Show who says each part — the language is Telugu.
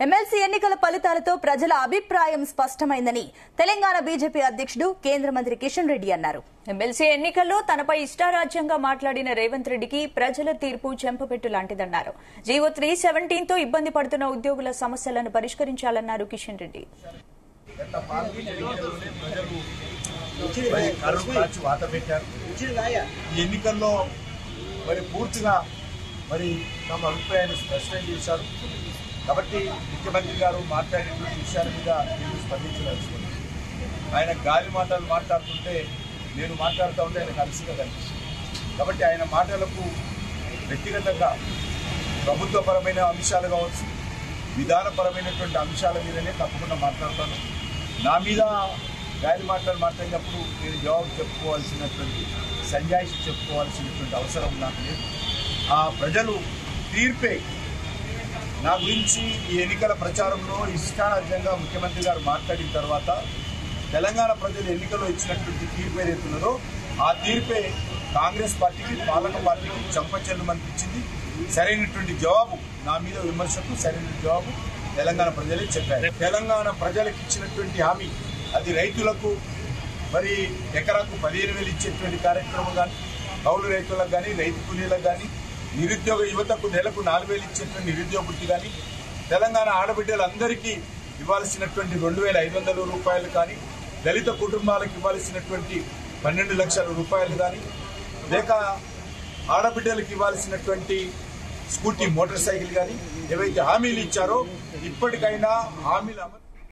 Speaker 1: ఎమ్మెల్సీ ఎన్నికల ఫలితాలతో ప్రజల అభిప్రాయం స్పష్టమైందని తెలంగాణ బీజేపీ అధ్యక్షుడు కేంద్ర మంత్రి కిషన్ రెడ్డి అన్నారు. ఎమ్మెల్సీ ఎన్నికల్లో తనపై ఇష్టారాజ్యంగా మాట్లాడిన రేవంత్ రెడ్డికి ప్రజల తీర్పు చెంపపెట్టు లాంటిదన్నారు. జీవో 317 తో ఇబ్బంది పడుతున్న ఉద్యోగుల సమస్యలను పరిష్కరించాలన్నారు కిషన్ రెడ్డి.
Speaker 2: ఎన్నికల్లో పూర్తిగా తమ అభిప్రాయాన్ని స్పష్టం చేశారు. కాబట్టి ముఖ్యమంత్రి గారు మాట్లాడేటువంటి విషయాల మీద నేను స్పందించదలుచుకున్నాను. ఆయన గాలి మాటలు మాట్లాడుతుంటే నేను మాట్లాడుతూ ఉంటే ఆయనకు అలసిగా కనిపిస్తుంది. కాబట్టి ఆయన మాటలకు వ్యక్తిగతంగా ప్రభుత్వపరమైన అంశాలు కావచ్చు, విధానపరమైనటువంటి అంశాల మీదనే తప్పకుండా మాట్లాడతాను. నా మీద గాలి మాటలు మాట్లాడినప్పుడు నేను జవాబు చెప్పుకోవాల్సినటువంటి సంజాయిషి చెప్పుకోవాల్సినటువంటి అవసరం నాకు లేదు. ఆ ప్రజలు తీర్పే నా గురించి ఈ ఎన్నికల ప్రచారంలో ఇష్టారాజ్యంగా ముఖ్యమంత్రి గారు మాట్లాడిన తర్వాత తెలంగాణ ప్రజలు ఎన్నికల్లో ఇచ్చినటువంటి తీర్పు ఏదైతున్నదో ఆ తీర్పే కాంగ్రెస్ పార్టీకి, పాలక పార్టీకి చంపచెల్లు అనిపించింది. సరైనటువంటి జవాబు నా మీద విమర్శకు సరైన జవాబు తెలంగాణ ప్రజలే చెప్పారు. తెలంగాణ ప్రజలకు ఇచ్చినటువంటి హామీ అది రైతులకు ఎకరాకు 15,000 ఇచ్చేటువంటి కార్యక్రమం కానీ, కౌలు రైతులకు కానీ, రైతు కూలీలకు కానీ, నిరుద్యోగ యువతకు నెలకు 4,000 ఇచ్చేటువంటి నిరుద్యోగ వృత్తి కానీ, తెలంగాణ ఆడబిడ్డలందరికీ ఇవ్వాల్సినటువంటి 2,500 రూపాయలు కానీ, దళిత కుటుంబాలకు ఇవ్వాల్సినటువంటి 12 లక్షల రూపాయలు కానీ, లేక ఆడబిడ్డలకు ఇవ్వాల్సినటువంటి స్కూటీ, మోటార్ సైకిల్ కానీ ఏవైతే హామీలు ఇచ్చారో ఇప్పటికైనా హామీలు